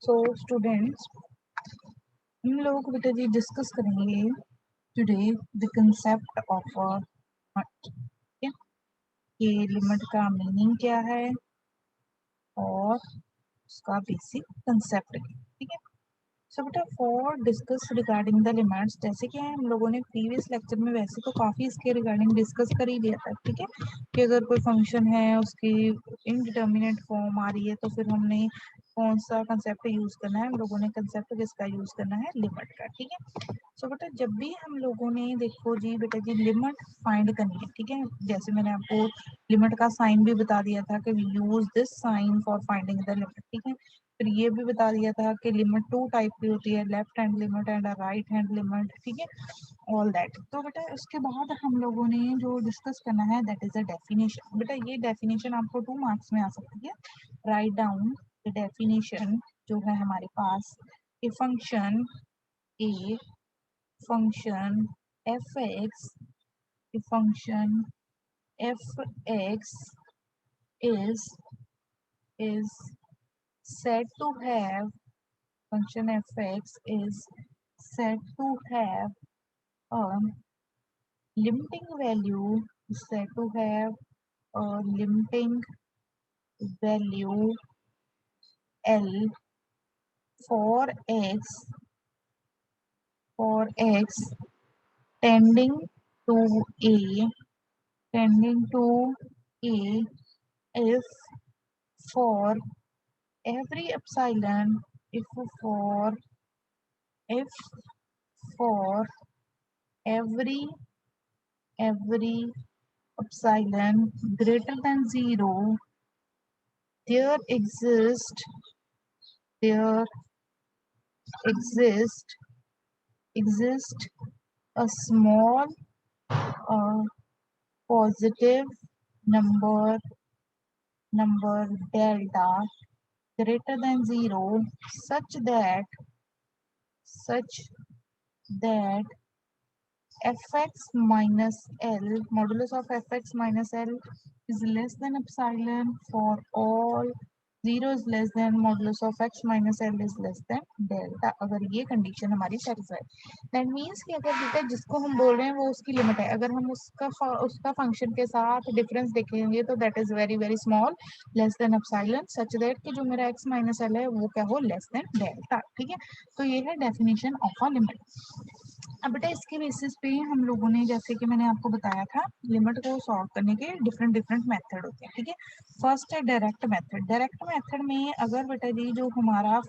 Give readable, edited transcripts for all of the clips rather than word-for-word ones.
So students, हम लोग बेटा जी डिस्कस करेंगे today the concept of limit. ठीक है, ये लिमिट का मीनिंग क्या है और उसका बेसिक कंसेप्ट। ठीक है, सो बेटा for discuss regarding the limits, जैसे कि हम लोगों ने प्रीवियस लेक्चर में वैसे तो काफ़ी इसके रिगार्डिंग डिस्कस कर ही लिया था। ठीक है, कि अगर कोई फंक्शन है उसकी इनडिटर्मिनेट फॉर्म आ रही है तो फिर हमने कौन सा कंसेप्ट यूज़ करना है, हम लोगों ने कंसेप्ट किसका यूज़ करना है, लिमिट का। ठीक है, सो बेटा जब भी हम लोगों ने देखो जी बेटा जी लिमिट फाइंड करनी है, ठीक है, जैसे मैंने आपको लिमिट का साइन भी बता दिया था कि we use this sign for finding the limit. ठीक है, फिर ये भी बता दिया था कि लिमिट टू टाइप की होती है, left hand limit and right hand limit. ठीक है, ऑल दैट। तो बेटा उसके बाद हम लोगों ने जो डिस्कस करना है दैट इज अ डेफिनेशन। बेटा ये डेफिनेशन आपको 2 मार्क्स में आ सकती है। राइट डाउन द डेफिनेशन जो है हमारे पास, a function f x, a function f x is said to have, function f(x) is said to have a limiting value, is said to have a limiting value L for x tending to a tending to a if for every epsilon, for if for every epsilon greater than 0 there there exist exist a small uh, positive number delta greater than 0 such that fx minus L, modulus of fx minus L is less than epsilon for all 0 is less than modulus of x minus L is less than delta. अगर ये condition हमारी satisfy, that means कि अगर बेटा जिसको हम बोल रहे हैं वो उसकी लिमिट है, अगर हम उसका फंक्शन के साथ डिफरेंस देखेंगे तो that is very very small, less than epsilon, such that कि जो मेरा x माइनस एल है वो क्या हो, लेस देन डेल्टा। ठीक है, तो ये है डेफिनेशन ऑफ अ लिमिट। अब बेटा इसके बेसिस पे हम लोगों ने, जैसे कि मैंने आपको बताया था, लिमिट को सॉल्व करने के डिफरेंट मेथड होते हैं। ठीक है, फर्स्ट है डायरेक्ट मेथड। डायरेक्ट मेथड में अगर बेटा जी जो हमारा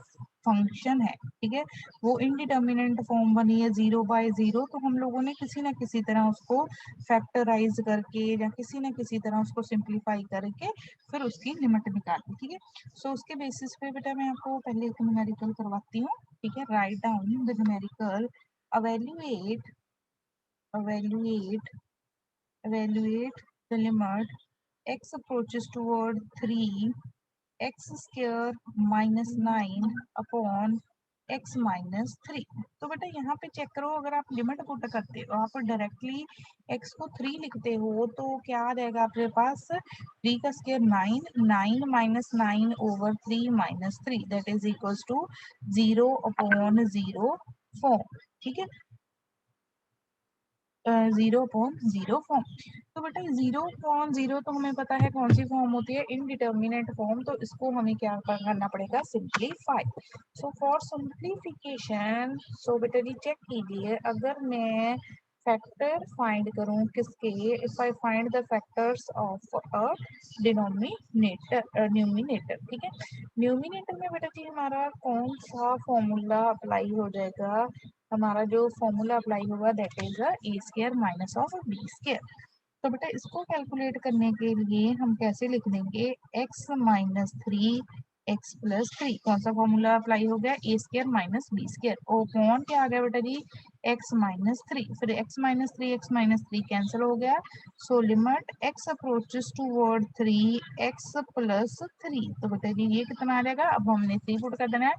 फंक्शन है, ठीक है, वो इनडिटर्मिनेंट फॉर्म बनी है 0/0, तो हम लोगों ने किसी ना किसी तरह उसको फैक्टराइज करके या किसी ना किसी तरह उसको सिंप्लीफाई करके फिर उसकी लिमिट निकाली। ठीक है, सो उसके बेसिस पे बेटा मैं आपको पहले एक न्यूमेरिकल करवाती हूँ। ठीक है, write down the numerical, evaluate evaluate evaluate the limit x approaches toward 3 x square minus 9 upon x minus 3। तो बेटा यहाँ पे चेक करो, अगर आप लिमिट पुट करते हो, आप डायरेक्टली x को 3 लिखते हो तो क्या आ जाएगा आपके पास, 3 का square 9, 9 minus 9 over 3 minus 3 that is equals to 0/0 form. ठीक है, 0/0 फॉर्म। तो बेटा 0/0 तो हमें पता है कौन सी फॉर्म होती है, इनडिटर्मिनेट फॉर्म, तो इसको हमें क्या करना पड़ेगा, सिंप्लीफाई। सो फॉर सिंप्लीफिकेशन, सो बेटा जी चेक कीजिए, अगर मैं फैक्टर फाइंड करूं किसके, if I find the factors of a numerator. ठीक है, न्यूमिनेटर में बेटा जी हमारा कौन सा फॉर्मूला अप्लाई हो जाएगा, हमारा जो फॉर्मूला अप्लाई होगा that is a square minus of b square. तो बेटा इसको कैलकुलेट करने के लिए हम कैसे लिख देंगे, x माइनस 3 x प्लस 3, कौन सा फॉर्मूला अप्लाई हो गया, ए स्क्वायर माइनस बी स्क्वायर, ओ कौन क्या आ गया बेटा जी, x माइनस 3, फिर x माइनस 3 कैंसिल हो गया, so limit x approaches toward 3 x plus 3, तो बेटा जी ये कितना आ जाएगा, अब हमने 3 पुट कर देना है,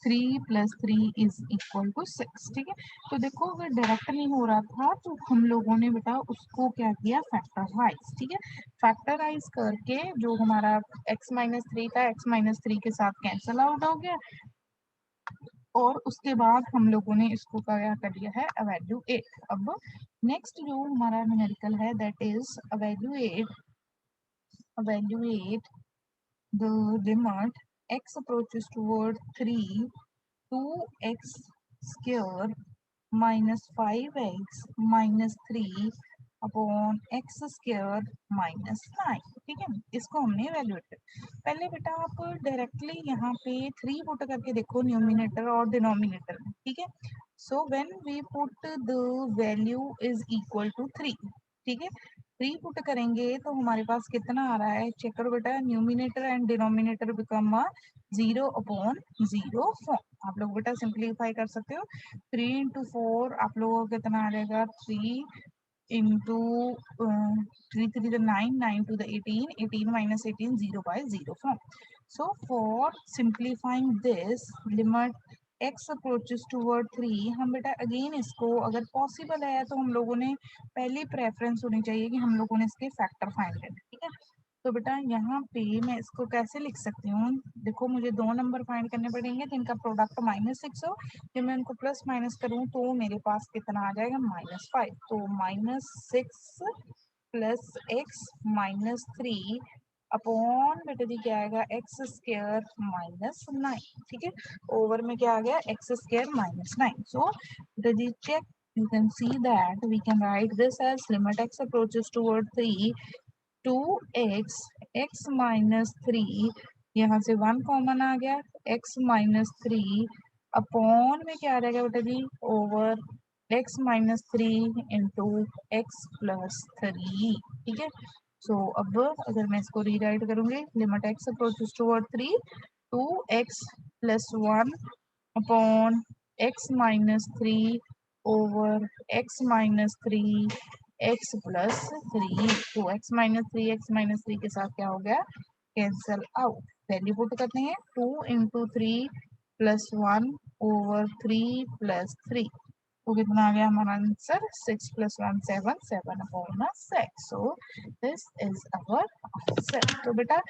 3 + 3 = 6। ठीक है, तो देखो अगर डायरेक्ट नहीं हो रहा था तो हम लोगों ने बेटा उसको क्या किया, फैक्टराइज। ठीक है, फैक्टराइज करके जो हमारा x माइनस 3 था, x माइनस 3 के साथ कैंसल आउट हो गया, और उसके बाद हम लोगों ने इसको क्या कर दिया है, evaluate। अब नेक्स्ट जो हमारा न्यूमेरिकल है that is evaluate the limit x approaches toward 3, 2x square minus 5x minus 3 upon x square minus 9। ठीक है, इसको हमने इवेल्युएट कर। पहले बेटा आप डायरेक्टली यहाँ पे 3 पुट करके देखो न्यूमिनेटर और डिनोमिनेटर में। ठीक है, so when we put the value is equal to 3, ठीक है, 3 पुट करेंगे तो हमारे पास कितना आ रहा है, चेक करो बेटा, numerator and denominator become 0 upon 0 form. आप लोग बेटा सिंप्लीफाई कर सकते हो। 3 इंटू 4 आप लोगों को कितना आ जाएगा, 3 into 3 3 9, 9 to the 18, 18 minus 18 0 by 0 form. So for simplifying this limit x approaches toward 3, हम बेटा अगेन इसको अगर पॉसिबल है तो हम लोगों ने पहली प्रेफरेंस होनी चाहिए कि हम लोगों ने इसके फैक्टर फाइंड करने। ठीक है, तो बेटा यहाँ पे मैं इसको कैसे लिख सकती हूँ, देखो मुझे 2 नंबर फाइंड करने पड़ेंगे जिनका प्रोडक्ट -6 हो। जब मैं उनको प्लस माइनस करूँ तो मेरे पास कितना आ जाएगा, -5। तो -6 प्लस एक्स माइनस 3 अपॉन बेटा जी क्या आएगा, एक्स स्क्वायर माइनस 9। ठीक है, ओवर में क्या आ गया, एक्स स्क्वायर माइनस 9। सो बेटा जी check, you can see that we can write this as limit x approaches toward 3, 2x x minus 3, यहाँ से 1 कॉमन आ गया, x माइनस 3 अपॉन में क्या आ जाएगा बेटा जी, over x minus 3 into x plus 3। ठीक है, सो अब अगर मैं इसको रीराइट करूंगी, limit x approaches toward 3, 2x plus 1 upon x minus 3 over x minus 3 x plus 3। तो x माइनस थ्री के साथ क्या हो गया, कैंसल आउट। वैल्यू पुट करते हैं, 2 इंटू 3 प्लस 1 ओवर 3 प्लस 3, तो कितना आ गया हमारा answer, 6 plus 1 7, 7 upon 6। So this is our answer. तो बेटा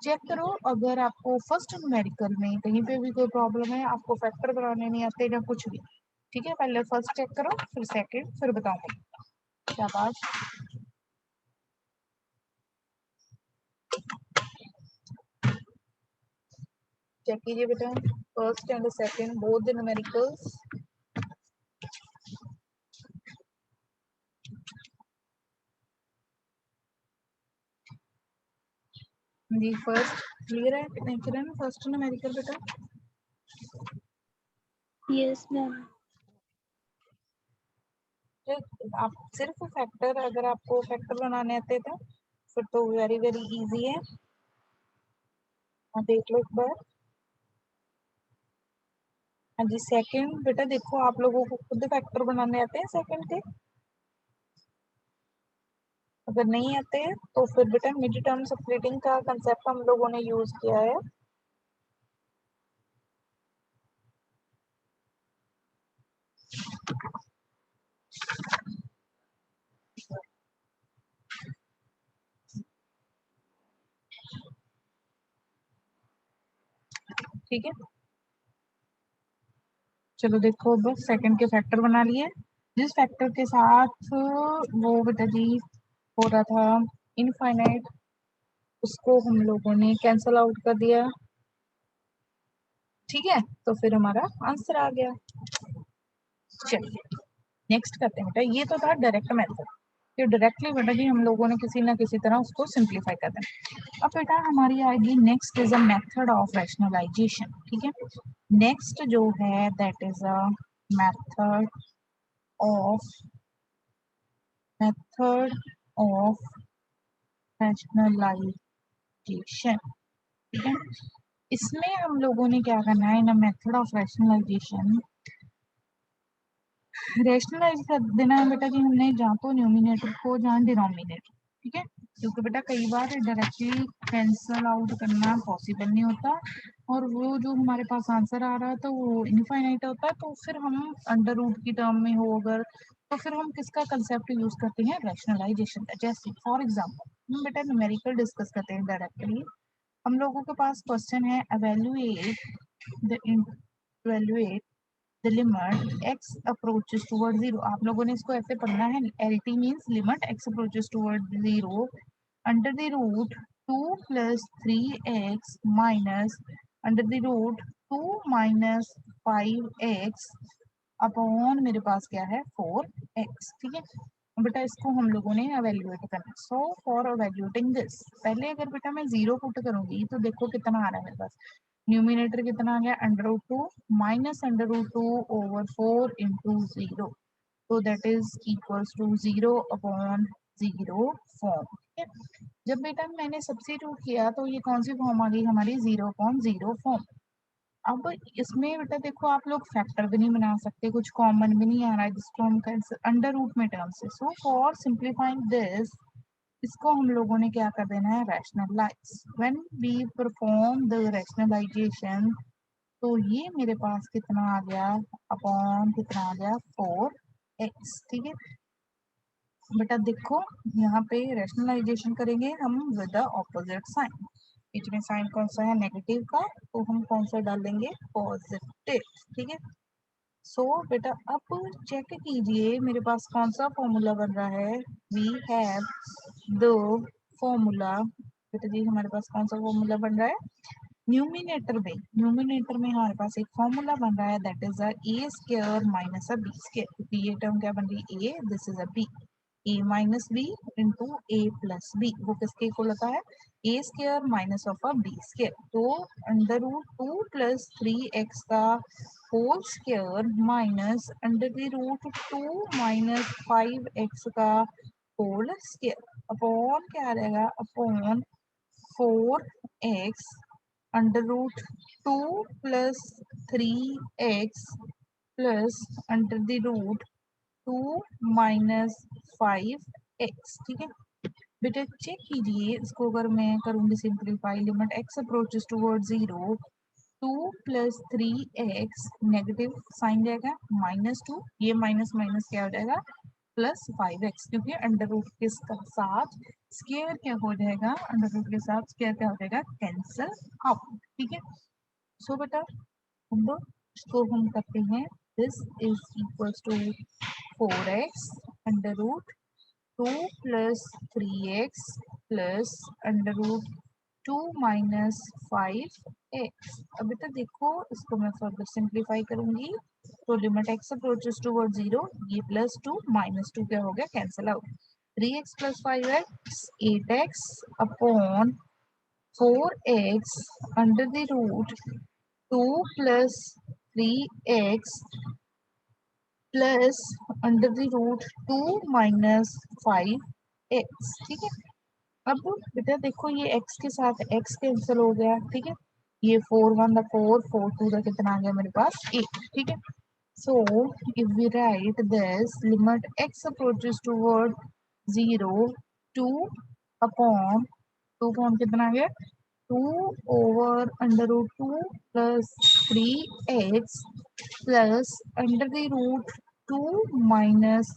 चेक करो, अगर आपको फर्स्ट न्यूमेरिकल में कहीं पे भी कोई प्रॉब्लम है, आपको फैक्टर बनाने नहीं आते या कुछ भी, ठीक है, पहले फर्स्ट चेक करो, फिर सेकंड, फिर बताऊंगी। शाबाश, चेक कीजिए बेटा, first and second both the numericals. जी फर्स्ट क्लियर है, कितने किरण फर्स्ट न्यूमेरिकल बेटा? Yes ma'am. आप सिर्फ फैक्टर, अगर आपको फैक्टर बनाने आते थे फिर तो वेरी वेरी इजी है, देख लो एक बार। हाँ जी, सेकंड बेटा देखो, आप लोगों को खुद फैक्टर बनाने आते हैं सेकंड के? अगर नहीं आते तो फिर बेटा मिड टर्म स्प्लिटिंग का कंसेप्ट हम लोगों ने यूज किया है। ठीक है, चलो देखो बस सेकंड के फैक्टर बना लिए। जिस फैक्टर के साथ वो बेटा जी हो रहा था इनफाइनाइट, उसको हम लोगों ने कैंसल आउट कर दिया। ठीक है, तो फिर हमारा आंसर आ गया। चलिए नेक्स्ट करते हैं बेटा, ये तो था डायरेक्ट मेथड, ये डायरेक्टली बेटा जी हम लोगों ने किसी ना किसी तरह उसको सिंप्लीफाई कर देना। अब बेटा हमारी आएगी next is a method of rationalisation. ठीक है, नेक्स्ट जो है that is a method of rationalisation. ठीक है, इसमें हम लोगों ने क्या करना है, in a method of rationalisation, rationalise कर देना है बेटा जी हमने जहाँ तो न्यूमिनेटर को जहाँ डिनोमिनेटर। ठीक है, क्योंकि बेटा कई बार डायरेक्टली कैंसल आउट करना पॉसिबल नहीं होता, और वो जो हमारे पास आंसर आ रहा था वो इनफाइनाइट होता है, तो फिर हम अंडर रूट की टर्म में हो अगर, तो फिर हम किसका कंसेप्ट यूज करते हैं, रैशनलाइजेशन का। जैसे फॉर एग्जाम्पल हम बेटा न्यूमेरिकल डिस्कस करते हैं डायरेक्टली। हम लोगों के पास क्वेश्चन है, evaluate the evaluate the limit x approaches towards 0. आप लोगों ने इसको ऐसे पढ़ना है, LT means limit x approaches towards 0 under the root 2 plus 3x minus under the root 2 minus 5x upon मेरे पास क्या है 4x। ठीक है बेटा, इसको हम लोगों ने एवेल्युएट करना। सो फॉर एवेल्युएटिंग दिस, पहले अगर बेटा मैं 0 पुट करूंगी तो देखो कितना आ रहा है मेरे पास। न्यूमिनेटर कितना आ गया, √2 माइनस √2 ओवर 4 इंटू 0, तो that is equals to 0 upon 0 form. ठीक है, जब बेटा मैंने सब्स्टिट्यूट किया तो ये कौन सी फॉर्म आ गई हमारी, 0 अपॉन 0 फॉर्म। अब इसमें बेटा देखो आप लोग फैक्टर भी नहीं बना सकते, कुछ कॉमन भी नहीं आ रहा है जिसको हम कैंसिल अंडर रूट में टर्म से। सो फॉर सिंप्लीफाइंग दिस, इसको हम लोगों ने क्या कर देना है, rationalise. When we perform the rationalisation, तो ये मेरे पास कितना आ गया, अपॉन कितना आ गया 4x। ठीक है बेटा देखो यहाँ पे रैशनलाइजेशन करेंगे हम विद द ऑपोजिट साइन। बीच में साइन कौन सा है, नेगेटिव का, तो हम कौन सा डालेंगे, पॉजिटिव। ठीक है, सो बेटा अब चेक कीजिए मेरे पास कौन सा फॉर्मूला बन रहा है। वी हैव द फॉर्मूला, बेटा जी हमारे पास कौन सा फॉर्मूला बन रहा है, न्यूमिनेटर में हमारे पास एक फॉर्मूला बन रहा है, that is a A square minus a B square, क्योंकि ये टर्म क्या बन रही है, A, this is a B, A minus B into A plus B, वो किसके इक्वल होता है, A square minus of a B square. तो √2 प्लस 3x का whole square minus √2 minus 5x का होल स्क्वायर अपॉन क्या आ जाएगा, upon 4x √2 plus 3x plus √2 minus 5x। ठीक है बेटा चेक कीजिए इसको, अगर मैं करूंगी simplify, limit x approaches toward 0, 2 plus 3x, negative sign जाएगा -2, ये माइनस माइनस क्या हो जाएगा प्लस 5x, क्योंकि अंडर रूट के साथ स्क्वायर क्या हो जाएगा, अंडर रूट के साथ स्क्वायर क्या हो जाएगा, कैंसिल आउट। ठीक है, सो बेटा हम लोग इसको हम करते हैं, this is equals to 4x under root 2 plus 3x plus √2 minus 5x। अब बेटा देखो इसको मैं फर्दर सिंप्लीफाई करूंगी, तो लिमिट x अप्रोचेस टुवर्ड 0, ये +2 -2 क्या हो गया, cancel out, 3x plus 5x 8x upon 4x under the root 2 plus 3x plus under the root 2 minus 5x। ठीक है, अब बेटा देखो ये x के साथ x कैंसिल हो गया। ठीक है, ये 4 1 4, 4 2 कितना आ गया मेरे पास 8। ठीक है, so if we write this, limit x approaches toward 0, 2 upon 2 upon कितना आ गया 2 over √2 plus 3x plus under the root 2 minus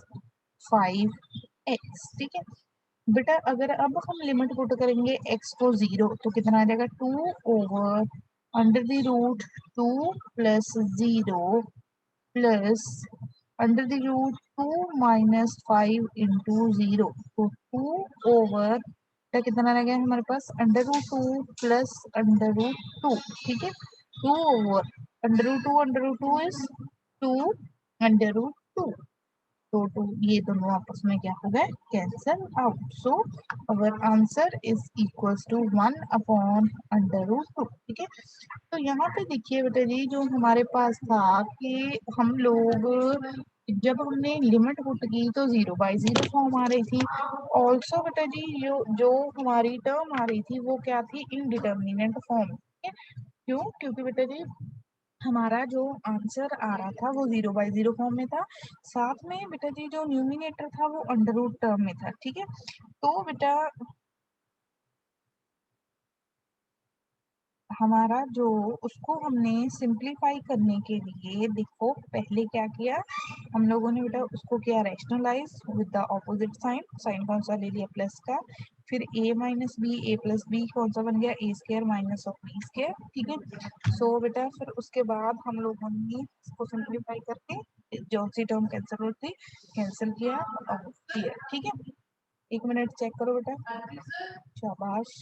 5x। ठीक है बेटा, अगर अब हम लिमिट पुट करेंगे x को 0, तो कितना आ जाएगा 2 over under the root 2 plus 0 plus under the root 2 minus 5 into 0, तो 2 ओवर का कितना रह गया हमारे पास, √2 प्लस √2। ठीक है, 2 ओवर √2 इज 2 √2, तो ये दोनों आपस में क्या हो गए, cancel out. So our answer is equals to 1 upon √2। ठीक है, तो यहाँ पे देखिए बेटा जी, जो हमारे पास था कि हम लोग जब हमने लिमिट पुट की तो 0/0 फॉर्म आ रही थी। ऑल्सो बेटा जी जो हमारी टर्म आ रही थी वो क्या थी, इनडिटर्मिनेंट फॉर्म। ठीक है, क्यों, क्योंकि बेटा जी हमारा जो आंसर आ रहा था वो 0/0 फॉर्म में था, साथ में बेटा जी जो न्यूमिनेटर था वो अंडर रूट टर्म में था। ठीक है, तो बेटा हमारा जो उसको हमने सिंप्लीफाई करने के लिए देखो पहले क्या किया हम लोगों ने, बेटा उसको किया rationalise with the opposite sign, sign कौन सा ले लिया प्लस का, फिर a minus B, A plus B कौन सा बन गया, A square minus of B square, ठीक है। सो बेटा फिर उसके बाद हम लोगों ने इसको सिंप्लीफाई करके जो सी टर्म कैंसिल होती कैंसिल किया और किया, ठीक है। एक मिनट चेक करो बेटा, शाबाश।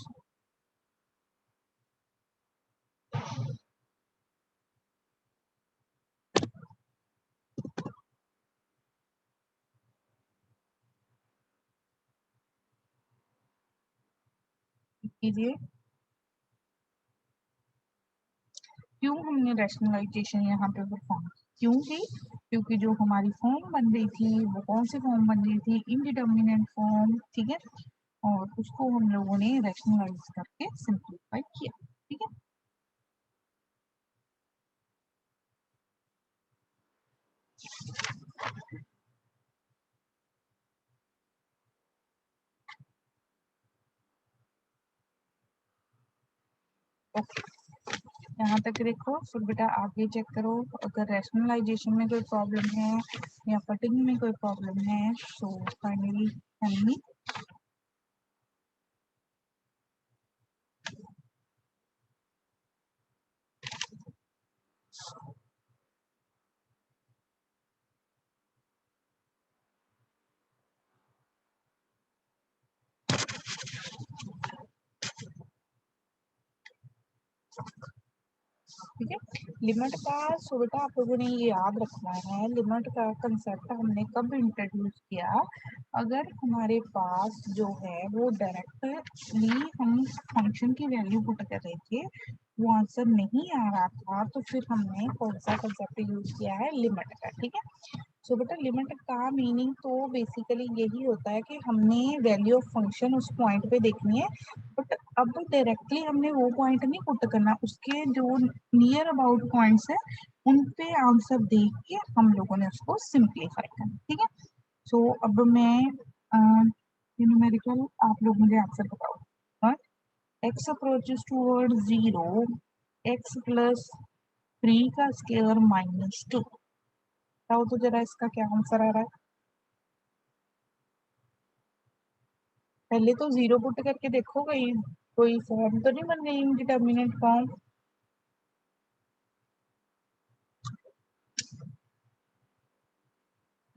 कीजिए, क्यों हमने रैशनलाइजेशन यहाँ पे परफॉर्म क्यों की, क्योंकि जो हमारी फॉर्म बन रही थी वो कौन सी फॉर्म बन रही थी, इनडिटर्मिनेंट फॉर्म, ठीक है। और उसको हम लोगों ने रैशनलाइज करके सिंप्लीफाई किया, ठीक है। ओके, यहाँ तक देखो। फिर बेटा आगे चेक करो, अगर रैशनलाइजेशन में कोई प्रॉब्लम है या कटिंग में कोई प्रॉब्लम है तो फाइनली हमें ठीक है। लिमिट का सो बेटा आप लोगों ने ये याद रखना है, लिमिट का कंसेप्ट हमने कब इंट्रोड्यूस किया, अगर हमारे पास जो है वो डायरेक्टली हम फंक्शन की वैल्यू पुट कर रहे थे, वो आंसर नहीं आ रहा था, तो फिर हमने कौन सा कंसेप्ट यूज किया है, लिमिट का, ठीक है। सो बेटा लिमिट का मीनिंग तो बेसिकली यही होता है कि हमने वैल्यू ऑफ फंक्शन उस पॉइंट पे देखनी है, बट अब डायरेक्टली हमने वो पॉइंट नहीं पुट करना, उसके जो नियर अबाउट पॉइंट्स है उन पे आंसर देख के हम लोगों ने उसको सिंप्लीफाई करना, ठीक है। सो अब मैं न्यूमेरिकल आप लोग मुझे आंसर बताओ। X approaches toward 0, x plus 3 का स्क्वायर माइनस 2, बताओ तो जरा इसका क्या आंसर आ रहा है। पहले तो जीरो पुट करके देखो, कहीं कोई फॉर्म तो नहीं बन गई इनडिटर्मिनेट फॉर्म।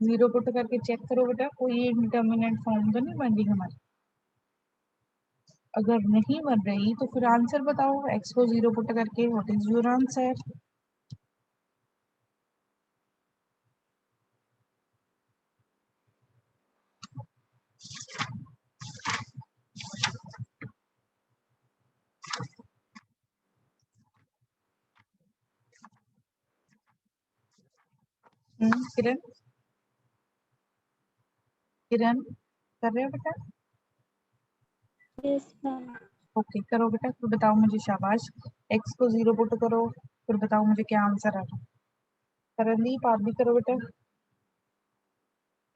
जीरो पुट करके चेक करो बेटा, कोई इनडिटर्मिनेट फॉर्म तो नहीं बन रही हमारी। अगर नहीं बन रही तो फिर आंसर बताओ, एक्स को जीरो पुट करके व्हाट इज योर आंसर। किरण, किरण कर रहे हो बेटा? Yes ma'am. ओके करो बेटा, फिर बताओ मुझे, शाबाश। एक्स को जीरो पुट करो, फिर बताओ मुझे क्या आंसर आ रहा है। करणदीप आप भी करो बेटा,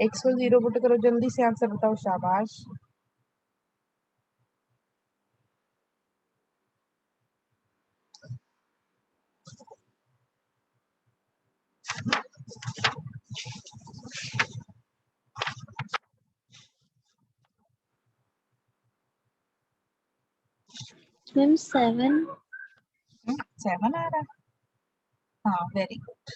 एक्स को जीरो पुट करो, जल्दी से आंसर बताओ, शाबाश। मैम 7। 7 आ रहा है, हाँ वेरी गुड।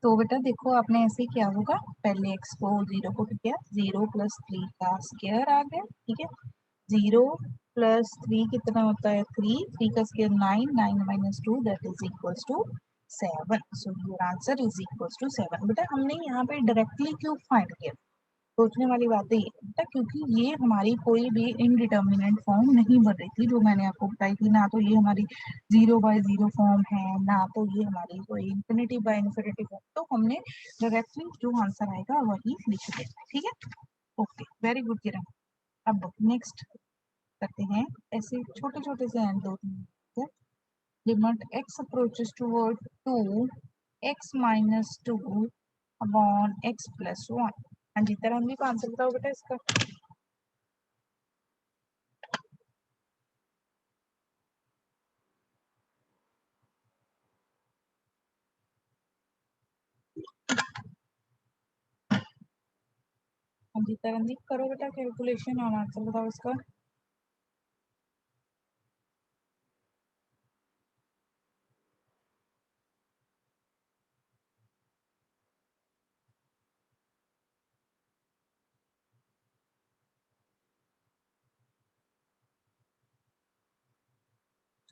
तो बेटा देखो आपने ऐसे ही किया होगा, पहले एक्स को जीरो पुट किया, 0 + 3 का स्क्वायर आ गया, ठीक है। 0 + 3 कितना होता है, 3, 3 का square 9, 9 - 2 that is equals to 7। So your answer is equals to 7। बेटा हमने यहाँ पे डायरेक्टली क्यों फाइंड किया, सोचने वाली बात है ये बेटा, क्योंकि ये हमारी कोई भी इनडिटर्मिनेंट फॉर्म नहीं बन रही थी, जो मैंने आपको बताई थी ना, तो ये हमारी 0/0 फॉर्म है, ना तो ये हमारी कोई इंफिनिटी/इंफिनिटी फॉर्म, तो हमने डायरेक्टली जो आंसर आएगा वही लिख देना, ठीक है। ओके वेरी गुड किरण। अब नेक्स्ट करते हैं, ऐसे छोटे छोटे से हैं दो तीन। Limit x approaches toward 2, x minus 2 upon x plus 1। हाँ जी तरह का आंसर बताओ बेटा इसका। हाँ जी तरनदीप करो बेटा कैलकुलेशन और आंसर बताओ इसका।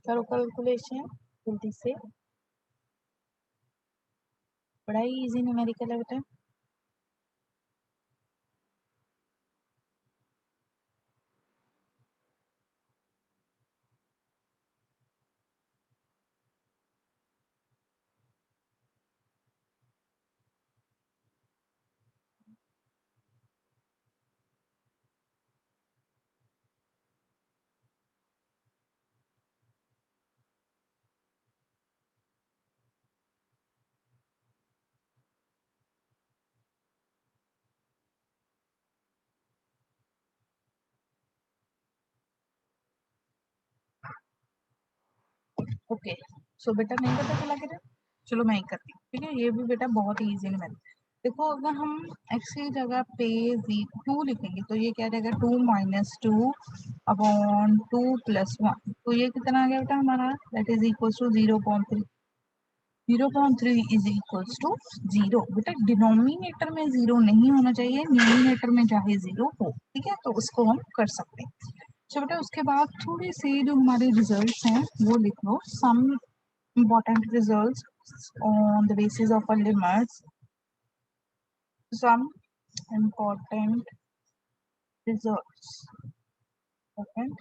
करो कैलकुलेशन जल्दी से, बड़ा ही इजी न्यूमेरिकल है बेटा। ओके, सो बेटा नहीं पता चला क्या? चलो मैं ही करती हूँ, ठीक है। ये भी बेटा बहुत ही इजी है। मैंने देखो, अगर हम x की जगह पे 2 लिखेंगे तो ये क्या रहेगा, 2 माइनस 2 अपॉन 2 प्लस 1, तो ये कितना आ गया बेटा हमारा, that is equal to 0.3। 0.3 is equals to 0। बेटा डिनोमिनेटर में 0 नहीं होना चाहिए, न्यूमिनेटर में चाहे 0 हो, ठीक है, तो उसको हम कर सकते हैं। तो बेटा उसके बाद थोड़े से जो हमारे रिजल्ट्स हैं वो लिख लो। सम important results on the basis of a limits. Some important results, important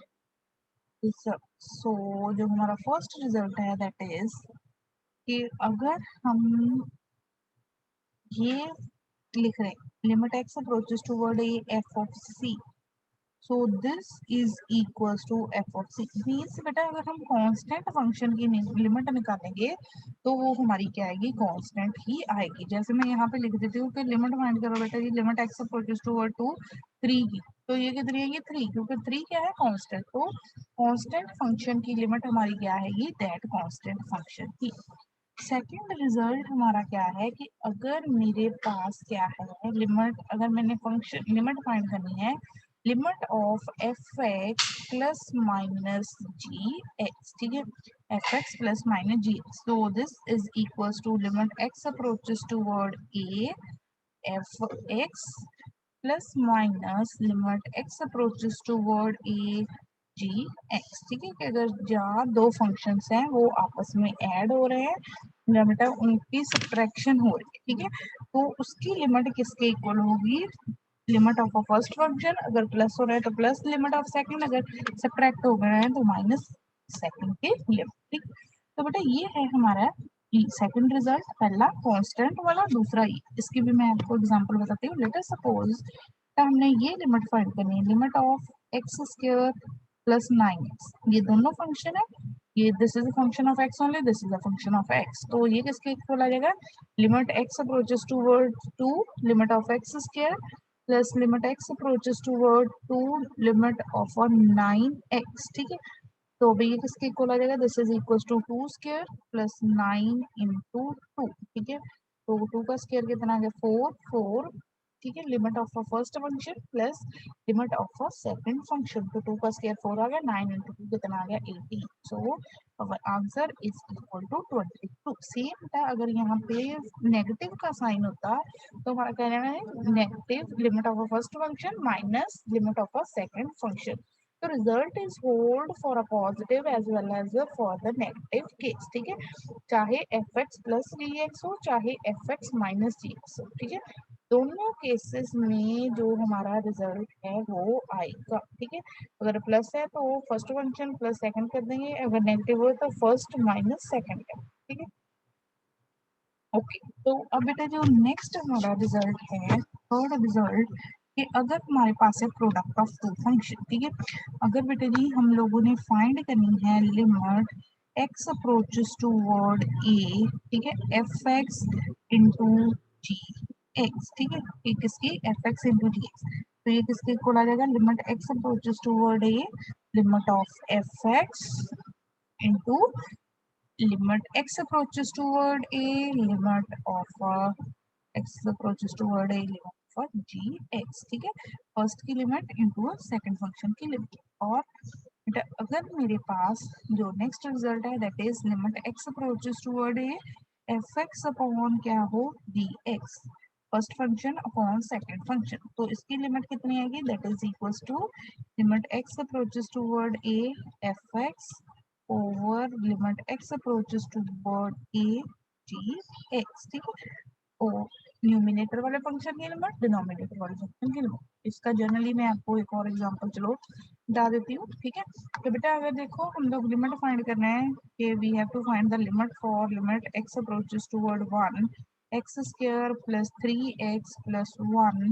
results. So जो हमारा फर्स्ट रिजल्ट है दैट इज कि अगर हम ये लिख रहे हैं limit x approaches toward a f of c, so this is equals to f of c. Means बेटा अगर हम कांस्टेंट फंक्शन की लिमिट निकालेंगे तो वो हमारी क्या आएगी, कांस्टेंट ही आएगी। जैसे मैं यहाँ पे लिख देती हूँ कि लिमिट फाइंड करो बेटा, ये limit x approaches toward to 3 की, तो ये कितनी है, ये 3, क्योंकि 3 क्या है, कांस्टेंट। तो कांस्टेंट फंक्शन की लिमिट हमारी क्या आएगी, दैट कांस्टेंट फंक्शन की। सेकेंड रिजल्ट हमारा क्या है कि अगर मेरे पास क्या है लिमिट, अगर मैंने फंक्शन लिमिट फाइंड करनी है limit of f x plus minus ji x, ठीक है, f x plus minus ji x, so this is equals to limit x approaches toward a f x plus minus limit x approaches toward a g x, ठीक है। कि अगर जहाँ दो functions हैं वो आपस में ऐड हो रहे हैं या बेटा उनकी सब्ट्रैक्शन हो रही है, ठीक है, तो उसकी लिमिट किसके इक्वल होगी, limit of a first function, अगर प्लस हो रहा है तो प्लस लिमिट ऑफ सेकंड, अगर सब्ट्रैक्ट हो गए हैं तो माइनस सेकंड के लिमिट, ठीक। तो बेटा ये है हमारा सेकंड रिजल्ट, पहला कांस्टेंट वाला, दूसरा ये। इसकी भी मैं आपको एग्जांपल बताती हूँ। लेट अस सपोज हमने ये लिमिट फाइंड करनी है, limit of x square plus 9x, ये दोनों फंक्शन है, ये this is a function of x only, this is a function of x, तो ये किसके इक्वल आ जाएगा, limit x approaches toward 2 limit of x square plus limit x approaches toward 2 limit of 9x, ठीक है। तो अभी ये किसके इक्वल आ जाएगा, this is equal to 2 square plus 9 into 2, ठीक है। तो 2 का स्क्वायर कितना आ गया, 4 4, ठीक है, limit of a first function plus limit of a second function, तो 2 का स्क्वायर 4 आ गया, 9 इंटू 2 कितना आ गया, 18, so our answer is equal to 22। Same था अगर यहाँ पे नेगेटिव का साइन होता तो हमारा कहना है negative limit of a first function minus limit of a second function, तो result is hold for a positive as well as for the negative case, ठीक है, चाहे F x plus G X हो चाहे एफ एक्स माइनस जी X हो, ठीक है, दोनों केसेस में जो हमारा रिजल्ट है वो आएगा, ठीक है। अगर प्लस है तो फर्स्ट फंक्शन प्लस सेकंड कर देंगे, अगर नेगेटिव हो तो फर्स्ट माइनस सेकंड कर, ठीक है। ओके, तो अब बेटा जो नेक्स्ट हमारा रिजल्ट है, थर्ड रिजल्ट, कि अगर हमारे पास है प्रोडक्ट ऑफ टू फंक्शन, ठीक है, अगर बेटा जी हम लोगों ने फाइंड करनी है लिमिट एक्स अप्रोचेस टूवर्ड ए, ठीक है, एफ एक्स इंटू जी एक्स, ठीक है, ये किसकी, एफ एक्स इंटू जी एक्स, तो ये किसके इक्वल आ जाएगा, limit x approaches toward a limit of f x into limit x approaches toward a limit of x approaches toward a limit for g x, ठीक है, फर्स्ट की limit into second function की limit. और बेटा अगर मेरे पास जो नेक्स्ट रिजल्ट है that is limit x approaches toward a f x upon क्या हो, d x, first function upon second function, तो इसकी लिमिट कितनी आएगी, that is equals to limit x approaches toward a f x over limit x approaches toward a g x, ठीक है। और numerator वाले फंक्शन की लिमिट, डिनोमिनेटर वाले फंक्शन की लिमिट। इसका जनरली मैं आपको एक और एग्जांपल चलो बता देती हूँ, ठीक है। तो बेटा अगर देखो हम लोग लिमिट फाइंड करना है कि we have to find the limit for limit x approaches toward 1 x square plus 3x plus 1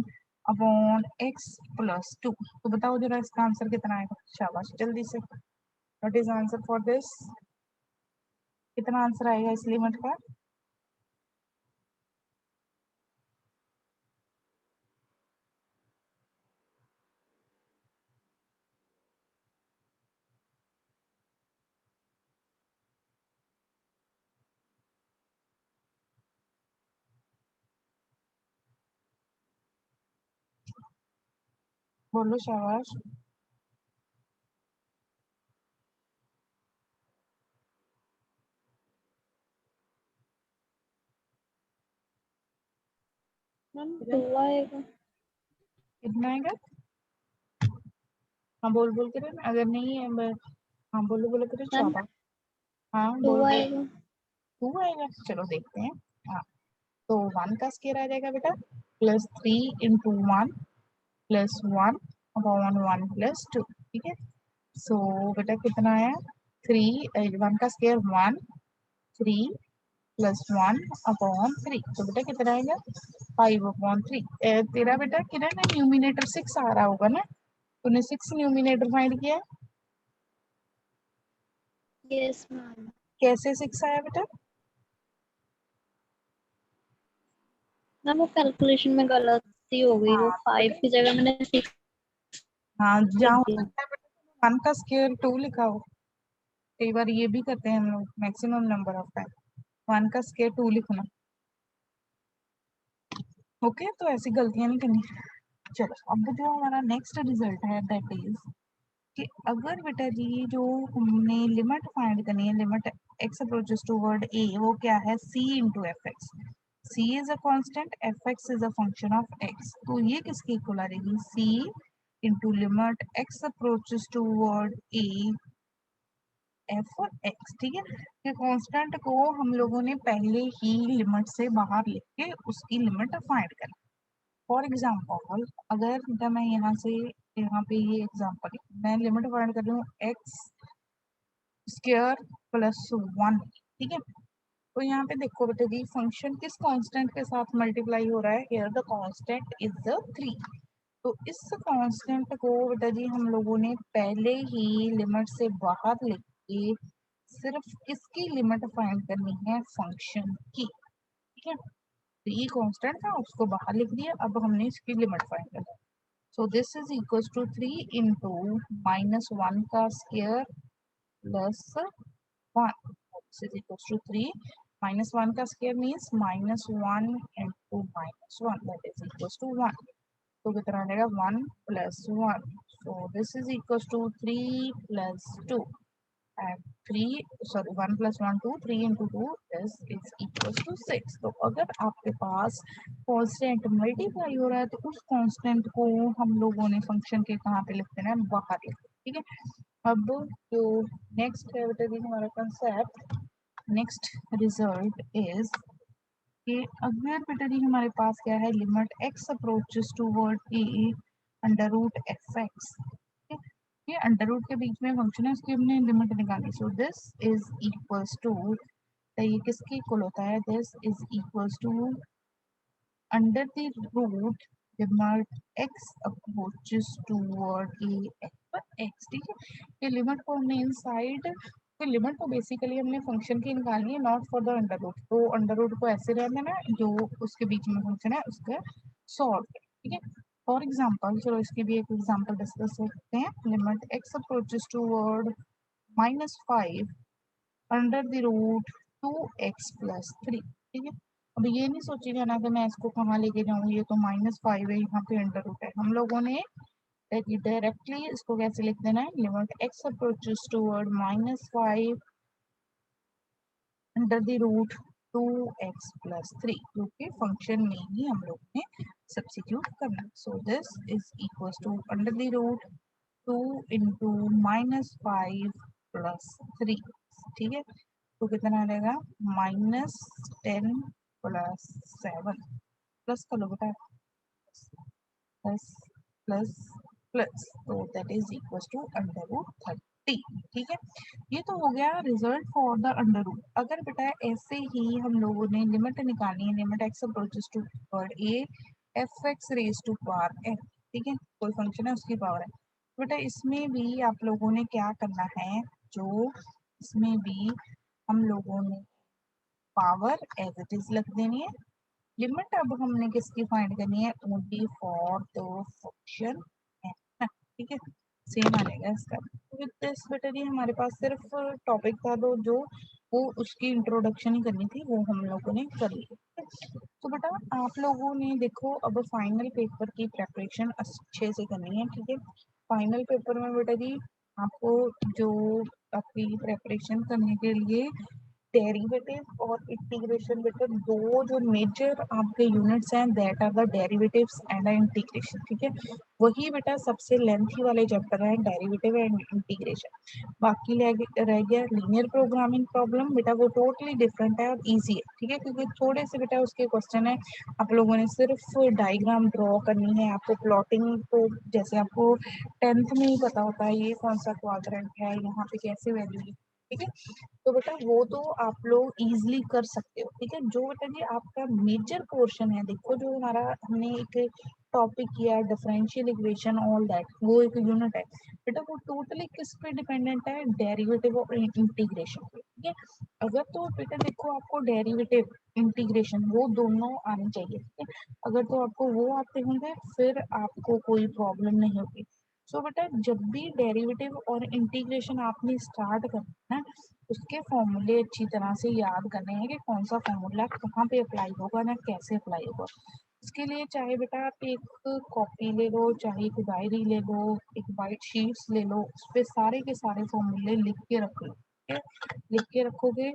upon x plus 2। तो बताओ जरा इसका आंसर कितना आएगा, शाबाश जल्दी से। What is answer for this, कितना आंसर आएगा इस लिमिट का? बोलो शाबाश। मैम 2 आएगा। कितना आएगा? हाँ बोल बोल कर, अगर नहीं है हाँ बोलो बोलो करो मैम शाबाश। हाँ 2 बोल बोल। आएगा। 2 आएगा, चलो देखते हैं। हाँ तो 1 का स्क्वायर आ जाएगा बेटा plus 3 into 1 plus 1 upon 1 plus 2, ठीक है। सो बेटा कितना आया? 3 1 का स्क्वायर 1 3 प्लस 1 अपॉन 3, तो बेटा कितना आएगा 5 अपॉन 3। तेरा बेटा कितना ना न्यूमिनेटर 6 आ रहा होगा ना, तूने 6 न्यूमिनेटर फाइंड किया, यस मैम। कैसे 6 आया बेटा? मैम वो कैलकुलेशन में गलती हो गई, वो हाँ तो 5 बेटा, की जगह मैंने 6 हाँ लिख जहाँ हो दिया। सकता है बेटा 1 का स्क्वायर 2 लिखा हो, कई बार ये भी करते हैं हम लोग मैक्सिमम नंबर ऑफ टाइम, 1 का स्क्वायर 2 लिखना। ओके, तो ऐसी गलतियां नहीं करनी। चलो अब जो हमारा नेक्स्ट रिजल्ट है दैट इज कि अगर बेटा जी जो हमने लिमिट फाइंड करनी है, limit x approaches toward a, वो क्या है c into F x. c is a constant, F x is a function of x, तो ये किसके इक्वल आ रहेगी? c into limit x approaches toward a f x, ठीक है। ये कांस्टेंट को हम लोगों ने पहले ही लिमिट से बाहर लिख के उसकी लिमिट फाइंड करना। फॉर एग्जाम्पल अगर जब मैं यहाँ से यहाँ पे ये एग्जाम्पल मैं लिमिट फाइंड कर रही हूँ एक्स स्क्वायर प्लस 1, ठीक है। तो यहाँ पे देखो बेटा जी फंक्शन किस कांस्टेंट के साथ मल्टीप्लाई हो रहा है, here the constant is the 3। तो इस कांस्टेंट को बेटा जी हम लोगों ने पहले ही लिमिट से बाहर लिख के सिर्फ किसकी लिमिट फाइंड करनी है, फंक्शन की, ठीक है। तो ये कांस्टेंट था उसको बाहर लिख दिया, अब हमने इसकी लिमिट फाइंड करनी है। So this is equal to 3 into minus 1 का square plus 1, this is equal to 3 minus 1 का square means minus 1 into minus 1 that is equal to 1। तो कितना रहेगा 1 plus 1, so this is equal to 3 plus 2 and 3 sorry 1 plus 1 2 3 into 2 is equals to 6। तो अगर आपके पास constant multiply हो रहा है तो उस कांस्टेंट को हम लोगों ने फंक्शन के कहाँ पे लिख देना है, बाहर लिख देना, ठीक है। अब जो नेक्स्ट है बेटा जी हमारा कंसेप्ट, नेक्स्ट रिजल्ट इज कि अगर बेटा जी हमारे पास क्या है, limit x approaches toward a under root f x, ये अंडर रूट के बीच में फंक्शन है उसकी हमने लिमिट निकाली। So this is equals to, ये किसके इक्वल होता है, this is equals to under the root limit x approaches toward a f x, ठीक है। ये लिमिट को हमने इनसाइड, तो लिमिट को बेसिकली हमने फंक्शन की निकालनी है, not for the under root. तो अंडर रूट को ऐसे रहने देना जो उसके बीच में फंक्शन है उसका सॉल्व, ठीक है। फॉर एग्जाम्पल चलो इसकी भी एक एग्जाम्पल डिस्कस करते हैं। Limit x approaches toward -5 under the root 2x plus 3, ठीक है। अब ये नहीं सोचेगा ना कि मैं इसको कहाँ लेके जाऊँ, ये तो -5 है यहाँ पे अंडर रूट है, हम लोगों ने डायरेक्टली इसको कैसे लिख देना है, limit x approaches toward -5 under the root 2x plus 3, जो कि फंक्शन में ही हम लोग ने सब्सिट्यूट करना। So this is equal to under the root 2 into -5 +3, ठीक है। तो कितना आ जाएगा -10 + 7, प्लस कर लो बेटा, प्लस प्लस प्लस, तो दैट इज इक्वल टू √30, ठीक है। ये तो हो गया result for the under root. अगर बेटा ऐसे ही हम लोगों ने लिमिट निकालनी है, limit x approaches to power a f(x) raise to power n, ठीक है, कोई फंक्शन है उसकी पावर है। बेटा इसमें भी आप लोगों ने क्या करना है, जो इसमें भी हम लोगों ने पावर एज इट इज लिख देनी है। लिमिट अब हमने किसकी फाइंड करनी है, ओनली फॉर द फंक्शन है, ठीक है, सेम आ जाएगा इसका। विद दिस बेटा जी हमारे पास सिर्फ टॉपिक था तो जो वो उसकी इंट्रोडक्शन ही करनी थी, वो हम लोगों ने कर ली। तो बेटा आप लोगों ने देखो अब फाइनल पेपर की प्रेपरेशन अच्छे से करनी है, ठीक है। फाइनल पेपर में बेटा जी आपको जो आपकी प्रेपरेशन करने के लिए डेरिवेटिव और इंटीग्रेशन, बेटा दो जो मेजर आपके यूनिट्स हैं, that are the derivatives and integration, ठीक है। वही बेटा सबसे लेंथी वाले चैप्टर है, डेरिवेटिव एंड इंटीग्रेशन। बाकी रह गया लीनियर प्रोग्रामिंग प्रॉब्लम, बेटा वो टोटली डिफरेंट है और इजी है, ठीक है, क्योंकि थोड़े से बेटा उसके क्वेश्चन है, आप लोगों ने सिर्फ डायग्राम ड्रॉ करनी है, आपको प्लॉटिंग तो जैसे आपको 10th में ही पता होता है ये कौन सा क्वाड्रेंट है, यहाँ पे कैसे वैल्यू, ठीक है। तो बेटा वो तो आप लोग इजीली कर सकते हो, ठीक है। जो बेटा जी आपका मेजर पोर्शन है, देखो जो हमारा हमने एक टॉपिक किया डिफरेंशियल इक्वेशन ऑल दैट, वो एक यूनिट है बेटा, वो टोटली किस पे डिपेंडेंट है, डेरिवेटिव और इंटीग्रेशन पे, ठीक है। अगर तो बेटा देखो आपको डेरिवेटिव इंटीग्रेशन वो दोनों आने चाहिए, ठीक है। अगर तो आपको वो आते होंगे फिर आपको कोई प्रॉब्लम नहीं होगी। सो बेटा जब भी डेरिवेटिव और इंटीग्रेशन आपने स्टार्ट करना है, उसके फॉर्मूले अच्छी तरह से याद करने हैं कि कौन सा फॉर्मूला कहाँ पे अप्लाई होगा ना कैसे अप्लाई होगा। इसके लिए चाहे बेटा आप एक कॉपी ले लो, चाहे एक डायरी ले लो, एक वाइट शीट्स ले लो, उस पे सारे के सारे फॉर्मूले लिख के रख लो, ठीक है? लिख के रखोगे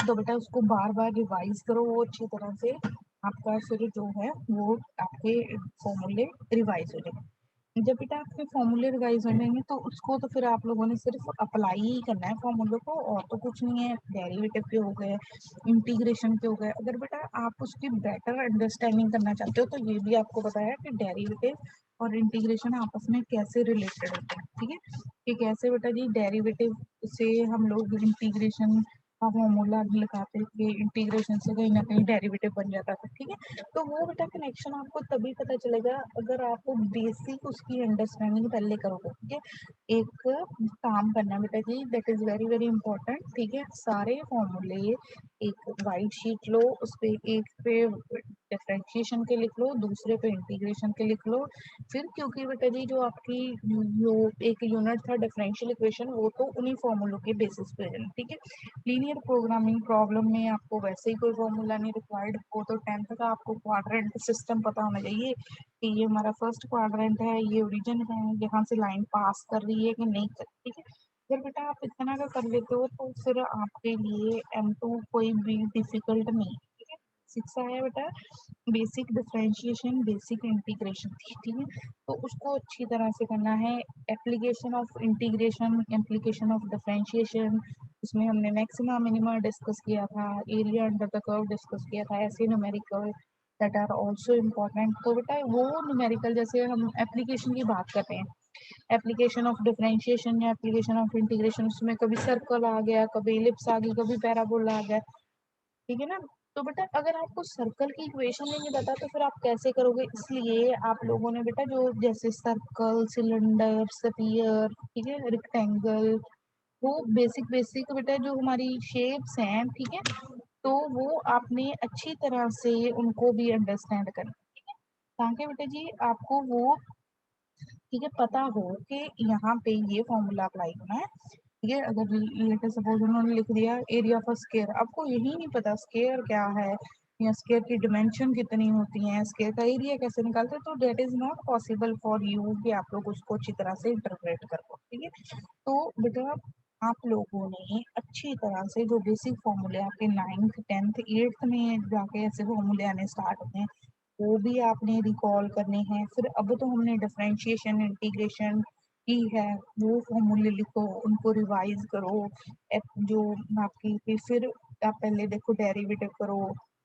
तो बेटा उसको बार बार रिवाइज करो, वो अच्छी तरह से आपका फिर जो है वो आपके फॉर्मूले रिवाइज हो जाएंगे। जब बेटा आपके फॉर्मूले रिवाइज हो जाएंगे तो उसको तो फिर आप लोगों ने सिर्फ अप्लाई ही करना है फॉर्मूले को, और तो कुछ नहीं है। डेरिवेटिव के हो गए, इंटीग्रेशन के हो गए। अगर बेटा आप उसकी बेटर अंडरस्टैंडिंग करना चाहते हो तो ये भी आपको पता है कि डेरिवेटिव और इंटीग्रेशन आपस में कैसे रिलेटेड होते हैं, ठीक है, कि कैसे बेटा जी डेरिवेटिव से हम लोग इंटीग्रेशन का फॉर्मूला लगाते थे, इंटीग्रेशन से कहीं ना कहीं डेरिवेटिव बन जाता था, ठीक है। तो वो बेटा कनेक्शन आपको तभी पता चलेगा अगर आप बेसिक उसकी अंडरस्टैंडिंग पहले करोगे, ठीक है। एक काम करना बेटा जी, that is very very important, ठीक है। सारे फॉर्मूले एक वाइट शीट लो, उस पे एक पे डिफरेंशिएशन के लिख लो, दूसरे पे इंटीग्रेशन के लिख लो। फिर क्योंकि बेटा जी जो आपकी जो एक यूनिट था डिफरेंशियल इक्वेशन, वो तो उन्हीं फॉर्मूलों के बेसिस पे है, ठीक है। लीनियर प्रोग्रामिंग प्रॉब्लम में आपको वैसे ही कोई फॉर्मूला नहीं रिक्वायर्ड, वो तो 10th का आपको क्वाड्रेंट सिस्टम पता होना चाहिए कि ये हमारा फर्स्ट क्वाड्रेंट है, ये ओरिजिन है, यहाँ से लाइन पास कर रही है कि नहीं कर, ठीक है। अगर बेटा आप इतना का कर लेते हो तो फिर आपके लिए M2 कोई भी डिफिकल्ट नहीं, ठीक है। शिक्षा है बेटा बेसिक डिफरेंशिएशन, बेसिक इंटीग्रेशन थी, ठीक है। तो उसको अच्छी तरह से करना है। Application of integration, application of differentiation, उसमें हमने मैक्सिमा मिनिमा डिस्कस किया था, area under the curve discuss किया था, ऐसे numerical that are also important. तो बेटा वो न्यूमेरिकल जैसे हम एप्लीकेशन की बात करते हैं, एप्लीकेशन ऑफ डिफरेंशिएशन या एप्लीकेशन ऑफ इंटीग्रेशन, उसमें कभी सर्कल आ गया, कभी इलिप्स आ गई, कभी पैराबोला आ गया, ठीक है ना। तो बेटा अगर आपको सर्कल की इक्वेशन ही नहीं पता तो फिर आप कैसे करोगे, इसलिए आप लोगों ने बेटा जो जैसे सर्कल, सिलेंडर, स्फीयर, ठीक है, रेक्टेंगल, वो बेसिक बेसिक बेटा जो हमारी शेप्स हैं, ठीक है, तो वो आपने अच्छी तरह से उनको भी अंडरस्टैंड करना, ठीक है, ताकि बेटा जी आपको वो, ठीक है, पता हो कि यहाँ पे ये फॉर्मूला अप्लाई होना है, ठीक है। अगर लेटर सपोज उन्होंने लिख दिया एरिया फॉर स्केयर, आपको यही नहीं पता स्केयर क्या है या स्केयर की डिमेंशन कितनी होती है, स्केयर का एरिया कैसे निकालते हैं, तो that is not possible for you कि आप लोग उसको अच्छी तरह से इंटरप्रेट कर पाओ, ठीक है। तो बेटा आप लोगों ने अच्छी तरह से जो बेसिक फॉर्मूले आपके 9th 10th 8th में जाके ऐसे फॉर्मूले आने स्टार्ट होते हैं, वो भी आपने रिकॉल करने हैं। फिर अब तो हमने डिफरेंशिएशन, इंटीग्रेशन की है वो फॉर्मूले लिखो, उनको रिवाइज करो। जो आपकी फिर आप पहले देखो डेरिवेटिव करो,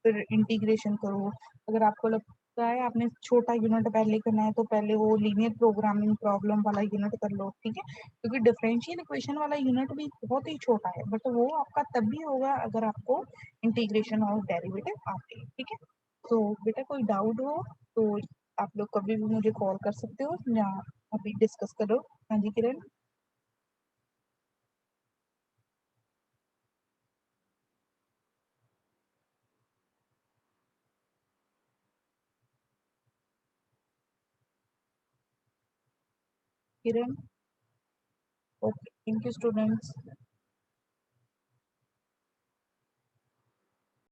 फिर इंटीग्रेशन करो। अगर आपको लगता है आपने छोटा यूनिट पहले करना है तो पहले वो लीनियर प्रोग्रामिंग प्रॉब्लम वाला यूनिट कर लो, ठीक है, क्योंकि डिफरेंशियल इक्वेशन वाला यूनिट भी बहुत ही छोटा है, बट वो आपका तब भी होगा अगर आपको इंटीग्रेशन और डेरिवेटिव आते हैं, ठीक है। तो बेटा कोई डाउट हो तो आप लोग कभी भी मुझे कॉल कर सकते हो या अभी डिस्कस करो। हाँ जी Kiran. Kiran. Okay, thank you students.